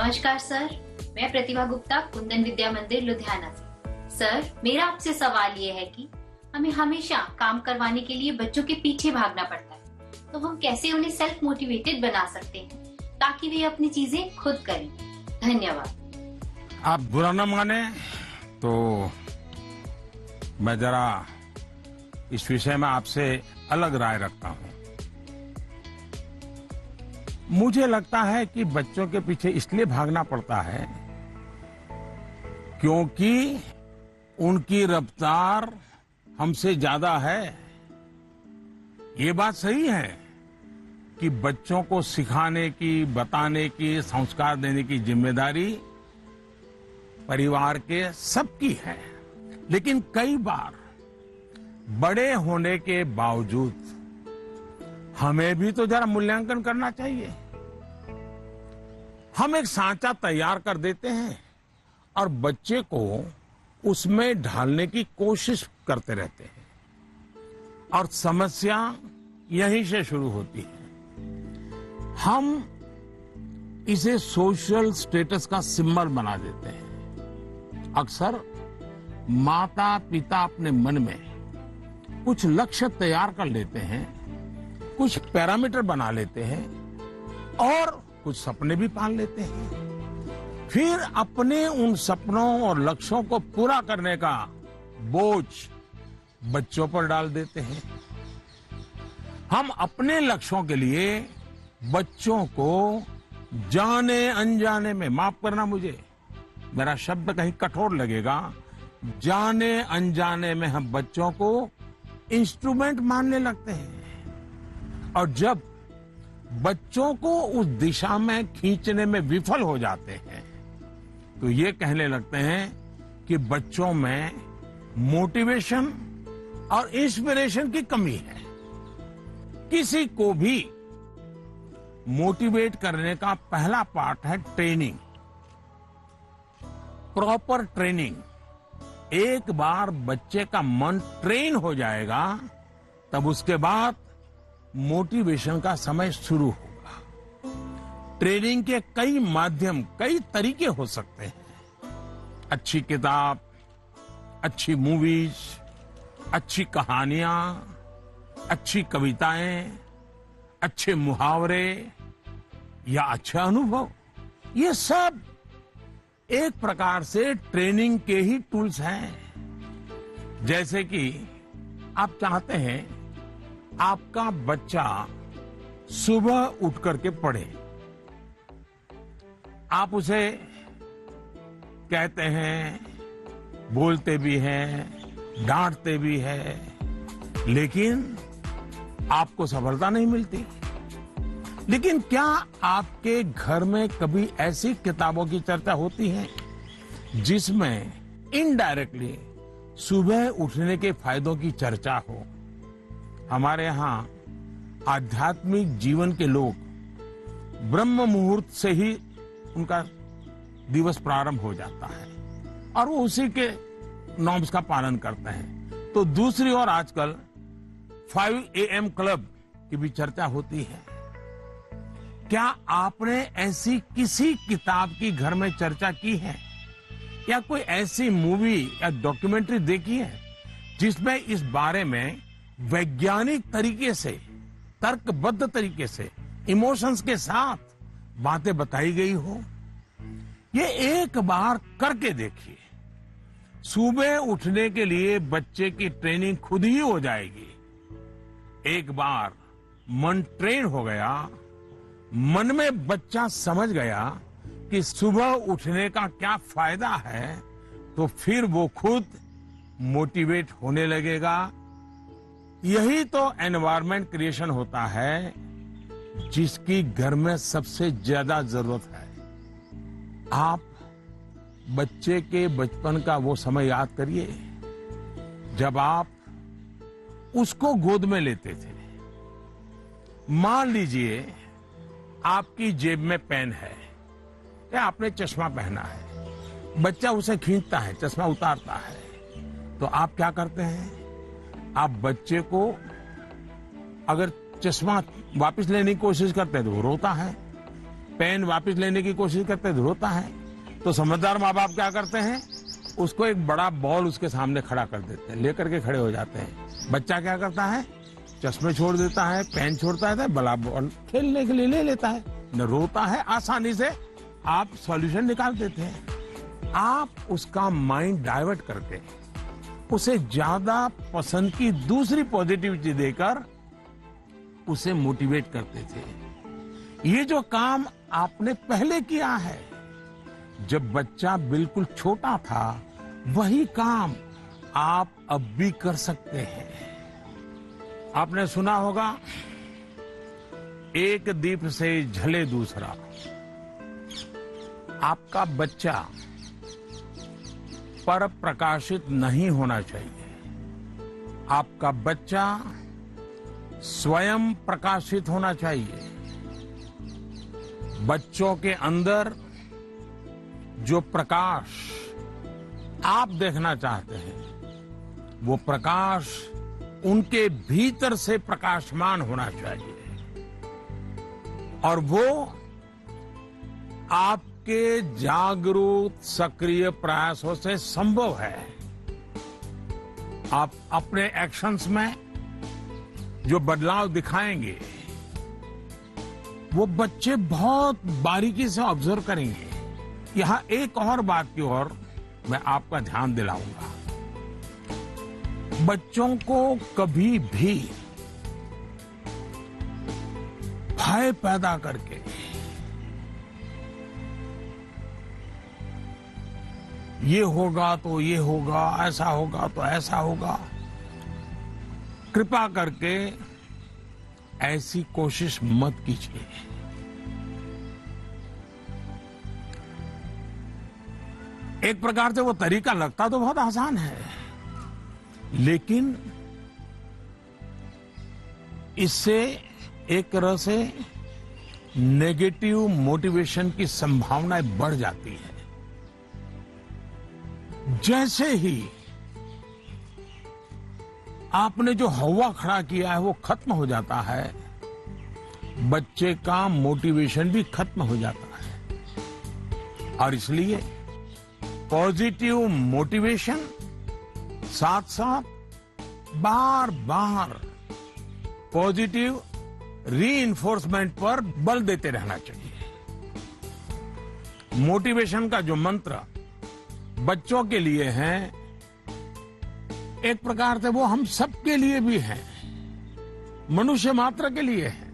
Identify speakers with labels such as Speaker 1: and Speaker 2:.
Speaker 1: नमस्कार सर, मैं प्रतिभा गुप्ता, कुंदन विद्या मंदिर लुधियाना से। सर, मेरा आपसे सवाल ये है कि हमें हमेशा काम करवाने के लिए बच्चों के पीछे भागना पड़ता है, तो हम कैसे उन्हें सेल्फ मोटिवेटेड बना सकते हैं ताकि वे अपनी चीजें खुद करें? धन्यवाद।
Speaker 2: आप बुरा न माने तो मैं जरा इस विषय में आपसे अलग राय रखता हूं। मुझे लगता है कि बच्चों के पीछे इसलिए भागना पड़ता है क्योंकि उनकी रफ्तार हमसे ज्यादा है। ये बात सही है कि बच्चों को सिखाने की, बताने की, संस्कार देने की जिम्मेदारी परिवार के सबकी है, लेकिन कई बार बड़े होने के बावजूद हमें भी तो जरा मूल्यांकन करना चाहिए। हम एक सांचा तैयार कर देते हैं और बच्चे को उसमें ढालने की कोशिश करते रहते हैं और समस्या यहीं से शुरू होती है। हम इसे सोशल स्टेटस का सिंबल बना देते हैं। अक्सर माता पिता अपने मन में कुछ लक्ष्य तैयार कर लेते हैं, कुछ पैरामीटर बना लेते हैं और कुछ सपने भी पाल लेते हैं। फिर अपने उन सपनों और लक्ष्यों को पूरा करने का बोझ बच्चों पर डाल देते हैं। हम अपने लक्ष्यों के लिए बच्चों को जाने अनजाने में, माफ करना मुझे, मेरा शब्द कहीं कठोर लगेगा, जाने अनजाने में हम बच्चों को इंस्ट्रूमेंट मानने लगते हैं और जब बच्चों को उस दिशा में खींचने में विफल हो जाते हैं तो ये कहने लगते हैं कि बच्चों में मोटिवेशन और इंस्पिरेशन की कमी है। किसी को भी मोटिवेट करने का पहला पार्ट है ट्रेनिंग, प्रॉपर ट्रेनिंग। एक बार बच्चे का मन ट्रेन हो जाएगा तब उसके बाद मोटिवेशन का समय शुरू होगा। ट्रेनिंग के कई माध्यम, कई तरीके हो सकते हैं। अच्छी किताब, अच्छी मूवीज, अच्छी कहानियां, अच्छी कविताएं, अच्छे मुहावरे या अच्छा अनुभव, ये सब एक प्रकार से ट्रेनिंग के ही टूल्स हैं। जैसे कि आप चाहते हैं आपका बच्चा सुबह उठ करके पढ़े, आप उसे कहते हैं, बोलते भी हैं, डांटते भी हैं, लेकिन आपको सफलता नहीं मिलती। लेकिन क्या आपके घर में कभी ऐसी किताबों की चर्चा होती है जिसमें इनडायरेक्टली सुबह उठने के फायदों की चर्चा हो? हमारे यहाँ आध्यात्मिक जीवन के लोग ब्रह्म मुहूर्त से ही उनका दिवस प्रारंभ हो जाता है और वो उसी के नॉर्म्स का पालन करते हैं। तो दूसरी ओर आजकल 5 AM क्लब की भी चर्चा होती है। क्या आपने ऐसी किसी किताब की घर में चर्चा की है या कोई ऐसी मूवी या डॉक्यूमेंट्री देखी है जिसमें इस बारे में वैज्ञानिक तरीके से, तर्कबद्ध तरीके से, इमोशंस के साथ बातें बताई गई हो? ये एक बार करके देखिए। सुबह उठने के लिए बच्चे की ट्रेनिंग खुद ही हो जाएगी। एक बार मन ट्रेन हो गया, मन में बच्चा समझ गया कि सुबह उठने का क्या फायदा है, तो फिर वो खुद मोटिवेट होने लगेगा। यही तो एनवायरनमेंट क्रिएशन होता है जिसकी घर में सबसे ज्यादा जरूरत है। आप बच्चे के बचपन का वो समय याद करिए जब आप उसको गोद में लेते थे। मान लीजिए आपकी जेब में पेन है या आपने चश्मा पहना है, बच्चा उसे खींचता है, चश्मा उतारता है, तो आप क्या करते हैं? आप बच्चे को अगर चश्मा वापस लेने की कोशिश करते हैं तो वो रोता है, पेन वापस लेने की कोशिश करते हैं, रोता है, तो समझदार माँ बाप क्या करते हैं, उसको एक बड़ा बॉल उसके सामने खड़ा कर देते हैं, लेकर के खड़े हो जाते हैं। बच्चा क्या करता है, चश्मे छोड़ देता है, पेन छोड़ता है, बड़ा बॉल खेलने के लिए ले लेता है, न रोता है, आसानी से आप सॉल्यूशन निकाल देते हैं। आप उसका माइंड डाइवर्ट करके उसे ज्यादा पसंद की दूसरी पॉजिटिविटी देकर उसे मोटिवेट करते थे। ये जो काम आपने पहले किया है, जब बच्चा बिल्कुल छोटा था, वही काम आप अब भी कर सकते हैं। आपने सुना होगा, एक दीप से जले दूसरा। आपका बच्चा पर प्रकाशित नहीं होना चाहिए। आपका बच्चा स्वयं प्रकाशित होना चाहिए। बच्चों के अंदर जो प्रकाश आप देखना चाहते हैं, वो प्रकाश उनके भीतर से प्रकाशमान होना चाहिए, और वो आपके जागरूक सक्रिय प्रयासों से संभव है। आप अपने एक्शंस में जो बदलाव दिखाएंगे, वो बच्चे बहुत बारीकी से ऑब्जर्व करेंगे। यहां एक और बात की ओर मैं आपका ध्यान दिलाऊंगा। बच्चों को कभी भी भय पैदा करके ये होगा तो ये होगा, ऐसा होगा तो ऐसा होगा, कृपा करके ऐसी कोशिश मत कीजिए। एक प्रकार से वो तरीका लगता तो बहुत आसान है, लेकिन इससे एक तरह से नेगेटिव मोटिवेशन की संभावनाएं बढ़ जाती है। जैसे ही आपने जो हवा खड़ा किया है वो खत्म हो जाता है, बच्चे का मोटिवेशन भी खत्म हो जाता है। और इसलिए पॉजिटिव मोटिवेशन साथ साथ बार बार पॉजिटिव रीइंफोर्समेंट पर बल देते रहना चाहिए। मोटिवेशन का जो मंत्र बच्चों के लिए है, एक प्रकार से वो हम सबके लिए भी है, मनुष्य मात्र के लिए है।